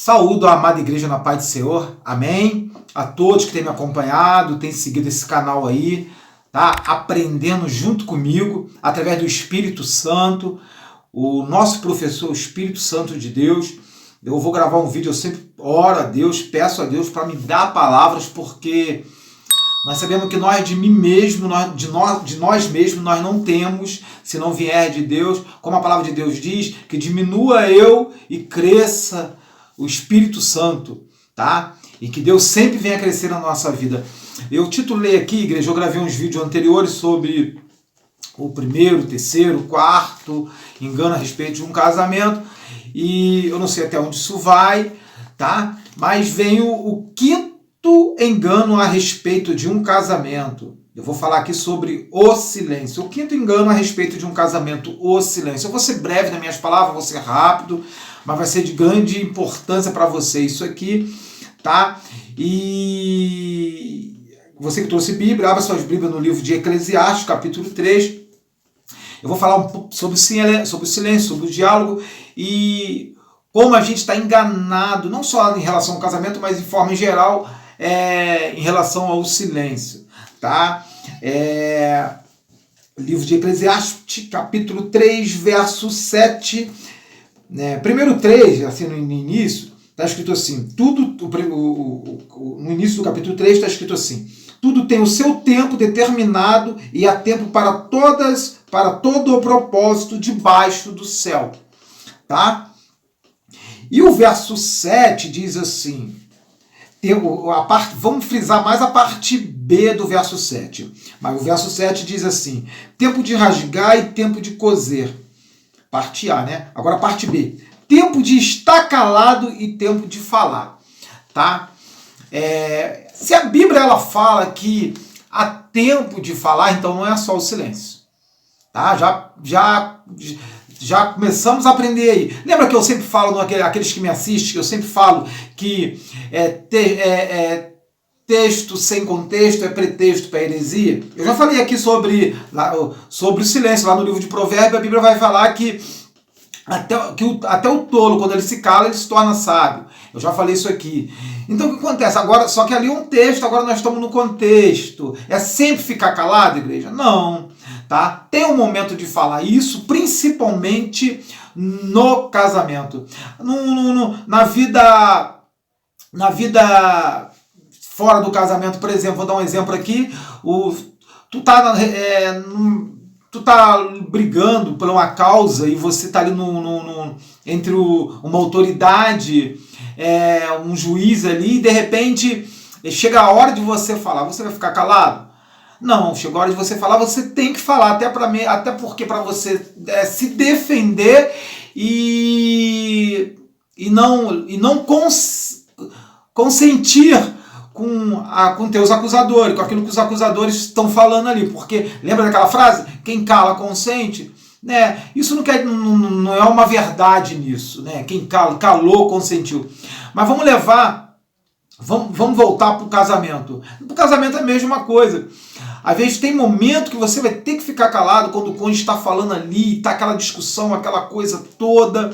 Saúdo a amada igreja na paz do Senhor, amém? A todos que têm me acompanhado, têm seguido esse canal aí, tá? Aprendendo junto comigo, através do Espírito Santo, o nosso professor, o Espírito Santo de Deus. Eu vou gravar um vídeo, eu sempre oro a Deus, peço a Deus para me dar palavras, porque nós sabemos que nós de mim mesmo, de nós mesmos, nós não temos, se não vier de Deus, como a palavra de Deus diz, que diminua eu e cresça o Espírito Santo, tá? E que Deus sempre venha crescer na nossa vida. Eu titulei aqui, igreja, eu gravei uns vídeos anteriores sobre o primeiro, terceiro, quarto engano a respeito de um casamento, e eu não sei até onde isso vai, tá? Mas vem o quinto engano a respeito de um casamento. Eu vou falar aqui sobre o silêncio. O quinto engano a respeito de um casamento, o silêncio. Eu vou ser breve nas minhas palavras, vou ser rápido, mas vai ser de grande importância para você isso aqui, tá? E você que trouxe Bíblia, abra suas Bíblias no livro de Eclesiastes, capítulo 3. Eu vou falar um pouco sobre o silêncio, sobre o diálogo e como a gente está enganado, não só em relação ao casamento, mas de forma em geral, em relação ao silêncio, tá? Livro de Eclesiastes, capítulo 3, verso 7. Primeiro 3, assim no início, está escrito assim, no início do capítulo 3 está escrito assim: tudo tem o seu tempo determinado e há tempo para todo o propósito debaixo do céu, tá? E o verso 7 diz assim, vamos frisar mais a parte B do verso 7, mas o verso 7 diz assim: tempo de rasgar e tempo de coser. Parte A, né? Agora parte B. Tempo de estar calado e tempo de falar, tá? Se a Bíblia ela fala que há tempo de falar, então não é só o silêncio, tá? Já começamos a aprender aí. Lembra que eu sempre falo, aqueles que me assistem, que eu sempre falo que texto sem contexto é pretexto para heresia? Eu já falei aqui sobre o silêncio, lá no livro de Provérbios, a Bíblia vai falar que até o tolo, quando ele se cala, ele se torna sábio. Eu já falei isso aqui. Então o que acontece? Agora, só que ali é um texto, agora nós estamos no contexto. É sempre ficar calado, igreja? Não. Tá? Tem um momento de falar isso, principalmente no casamento. Na vida fora do casamento, por exemplo, vou dar um exemplo aqui, tu tá brigando por uma causa e você tá ali entre uma autoridade, um juiz ali, e de repente chega a hora de você falar, você vai ficar calado? Não, chegou a hora de você falar, você tem que falar, até porque para você se defender e não consentir com teus acusadores, com aquilo que os acusadores estão falando ali, porque lembra daquela frase? Quem cala consente, né? Isso não é uma verdade nisso, né? Quem calou consentiu. Mas vamos voltar para o casamento. O casamento é a mesma coisa. Às vezes tem momento que você vai ter que ficar calado quando o cônjuge está falando ali, está aquela discussão, aquela coisa toda.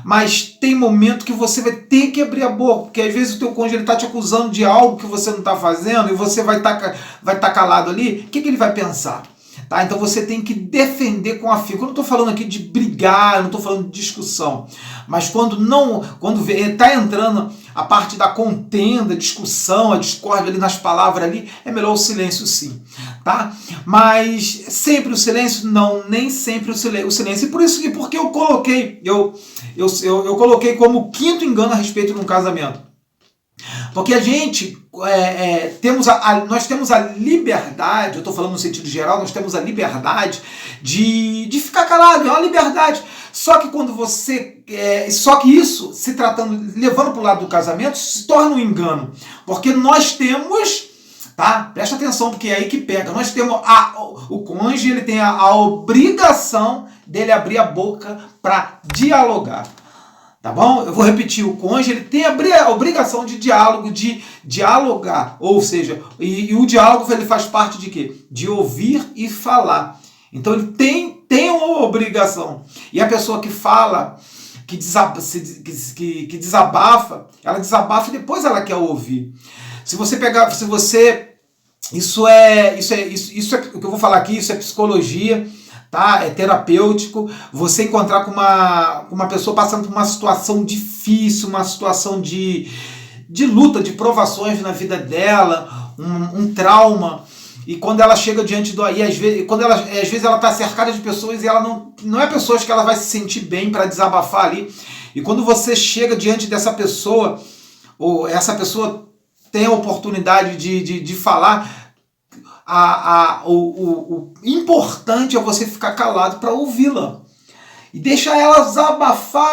Mas tem momento que você vai ter que abrir a boca, porque às vezes o teu cônjuge está te acusando de algo que você não está fazendo e você vai tá calado ali. O que ele vai pensar? Tá? Então você tem que defender com afinco. Eu não estou falando aqui de brigar, eu não estou falando de discussão. Mas quando está entrando a parte da contenda, discussão, a discórdia ali nas palavras ali, é melhor o silêncio sim. Tá? Mas sempre o silêncio? Não, nem sempre o silêncio. E por isso, porque eu coloquei como quinto engano a respeito de um casamento. Porque a gente nós temos a liberdade, eu estou falando no sentido geral, nós temos a liberdade de ficar calado, é uma liberdade. Só que quando só que isso, levando para o lado do casamento, se torna um engano. Porque nós temos, tá? Presta atenção, porque é aí que pega. Nós temos o cônjuge, ele tem a obrigação dele abrir a boca para dialogar. Tá bom? Eu vou repetir, o cônjuge ele tem a obrigação de diálogo, de dialogar. Ou seja, e o diálogo ele faz parte de quê? De ouvir e falar. Então ele tem uma obrigação. E a pessoa que fala, que desabafa, ela desabafa e depois ela quer ouvir. Se você pegar, se você, isso é o que eu vou falar aqui, isso é psicologia, tá? É terapêutico. Você encontrar com uma pessoa passando por uma situação difícil, uma situação de luta, de provações na vida dela, um trauma. E quando ela chega diante do aí, às vezes ela está cercada de pessoas e ela não é pessoas que ela vai se sentir bem para desabafar ali. E quando você chega diante dessa pessoa, ou essa pessoa tem a oportunidade de falar, o importante é você ficar calado para ouvi-la. E deixar ela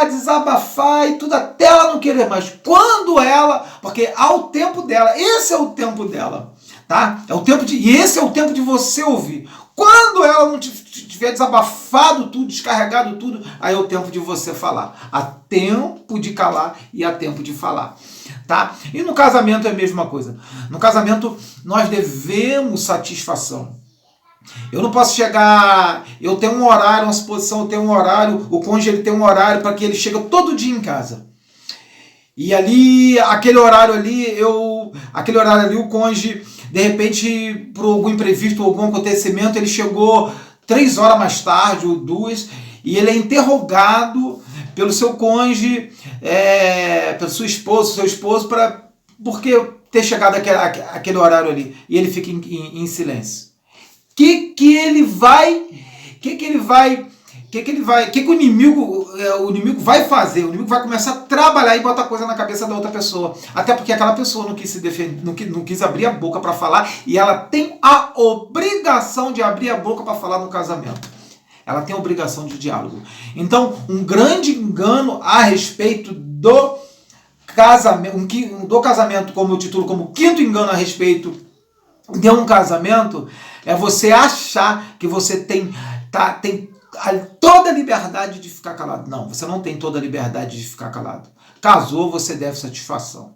desabafar e tudo até ela não querer mais. Porque há o tempo dela, esse é o tempo dela. Tá? E esse é o tempo de você ouvir. Quando ela não tiver desabafado tudo, descarregado tudo, aí é o tempo de você falar. Há tempo de calar e há tempo de falar. Tá? E no casamento é a mesma coisa. No casamento nós devemos satisfação. Eu não posso chegar, eu tenho um horário, uma suposição, eu tenho um horário, o cônjuge ele tem um horário para que ele chegue todo dia em casa. E ali, aquele horário ali, o cônjuge, de repente, por algum imprevisto, algum acontecimento, ele chegou 3 horas mais tarde, ou 2, e ele é interrogado pelo seu cônjuge, pelo seu esposo, por que ter chegado aquele horário ali. E ele fica em silêncio. O que o inimigo vai fazer? O inimigo vai começar a trabalhar e botar coisa na cabeça da outra pessoa. Até porque aquela pessoa não quis se defender, não quis abrir a boca para falar, e ela tem a obrigação de abrir a boca para falar no casamento. Ela tem a obrigação de diálogo. Então, um grande engano a respeito do casamento, como eu titulo, como quinto engano a respeito de um casamento, é você achar que você tem toda a liberdade de ficar calado. Não, você não tem toda a liberdade de ficar calado. Casou, você deve satisfação.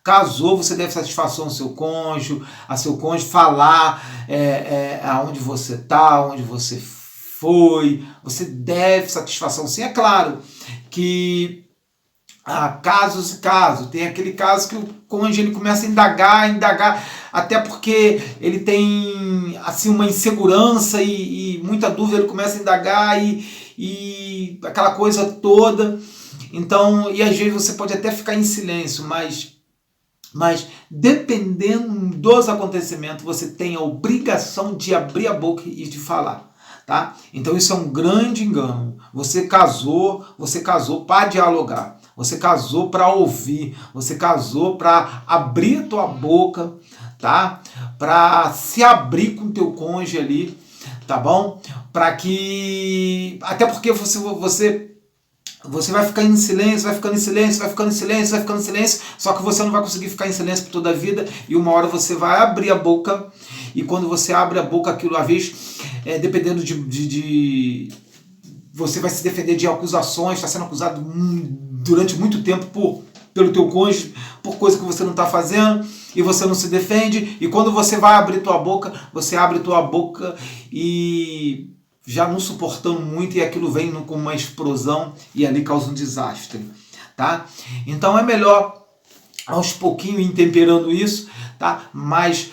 Casou, você deve satisfação ao seu cônjuge, falar aonde você está, onde você foi. Você deve satisfação. Sim, é claro que há casos e casos. Tem aquele caso que o cônjuge ele começa a indagar, até porque ele tem assim uma insegurança e muita dúvida, ele começa a indagar e aquela coisa toda. Então, e às vezes você pode até ficar em silêncio, mas dependendo dos acontecimentos, você tem a obrigação de abrir a boca e de falar. Tá? Então isso é um grande engano. Você casou para dialogar. Você casou para ouvir. Você casou para abrir a tua boca, tá? Para se abrir com o teu cônjuge ali, tá bom? Para que... Até porque você vai ficar em silêncio, vai ficando em silêncio, só que você não vai conseguir ficar em silêncio por toda a vida, e uma hora você vai abrir a boca, e quando você abre a boca, aquilo às vezes, dependendo você vai se defender de acusações, está sendo acusado durante muito tempo pelo teu cônjuge, por coisa que você não está fazendo, e você não se defende, e quando você vai abrir tua boca, você abre tua boca e... já não suportando muito, e aquilo vem com uma explosão e ali causa um desastre, tá? Então é melhor aos pouquinhos ir temperando isso, tá? Mas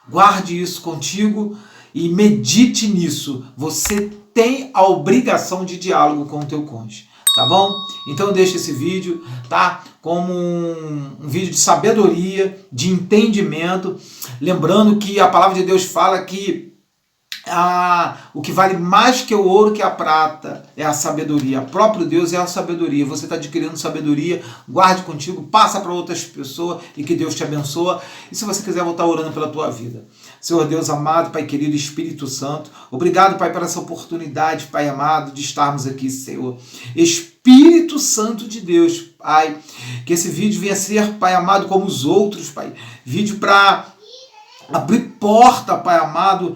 guarde isso contigo e medite nisso. Você tem a obrigação de diálogo com o teu cônjuge, tá bom? Então eu deixo esse vídeo, tá? Como um vídeo de sabedoria, de entendimento, lembrando que a palavra de Deus fala que o que vale mais que o ouro, que a prata, é a sabedoria. O próprio Deus é a sabedoria. Você está adquirindo sabedoria, guarde contigo, passa para outras pessoas e que Deus te abençoe. E se você quiser voltar orando pela tua vida. Senhor Deus amado, Pai querido, Espírito Santo, obrigado, Pai, por essa oportunidade, Pai amado, de estarmos aqui, Senhor. Espírito Santo de Deus, Pai, que esse vídeo venha ser, Pai amado, como os outros, Pai. Vídeo para abrir porta, Pai amado,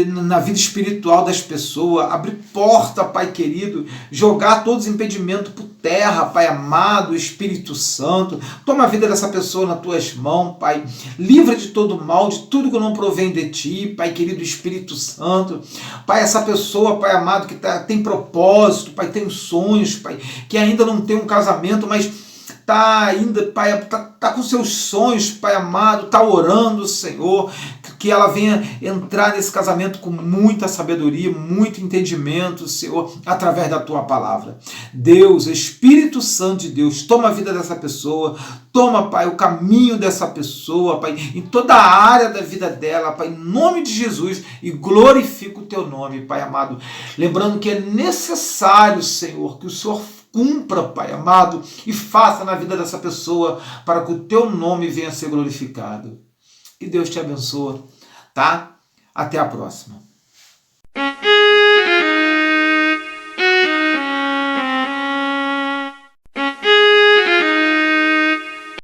na vida espiritual das pessoas, abrir porta, Pai querido, jogar todos os impedimentos por terra, Pai amado, Espírito Santo. Toma a vida dessa pessoa nas tuas mãos, Pai. Livra de todo mal, de tudo que não provém de ti, Pai querido Espírito Santo. Pai, essa pessoa, Pai amado, que tem propósito, Pai, tem sonhos, Pai, que ainda não tem um casamento, mas está ainda, Pai, tá com seus sonhos, Pai amado, está orando, Senhor, que ela venha entrar nesse casamento com muita sabedoria, muito entendimento, Senhor, através da Tua palavra. Deus, Espírito Santo de Deus, toma a vida dessa pessoa, toma, Pai, o caminho dessa pessoa, Pai, em toda a área da vida dela, Pai, em nome de Jesus, e glorifica o Teu nome, Pai amado. Lembrando que é necessário, Senhor, que o Senhor cumpra, Pai amado, e faça na vida dessa pessoa para que o Teu nome venha a ser glorificado. Que Deus te abençoe, tá? Até a próxima.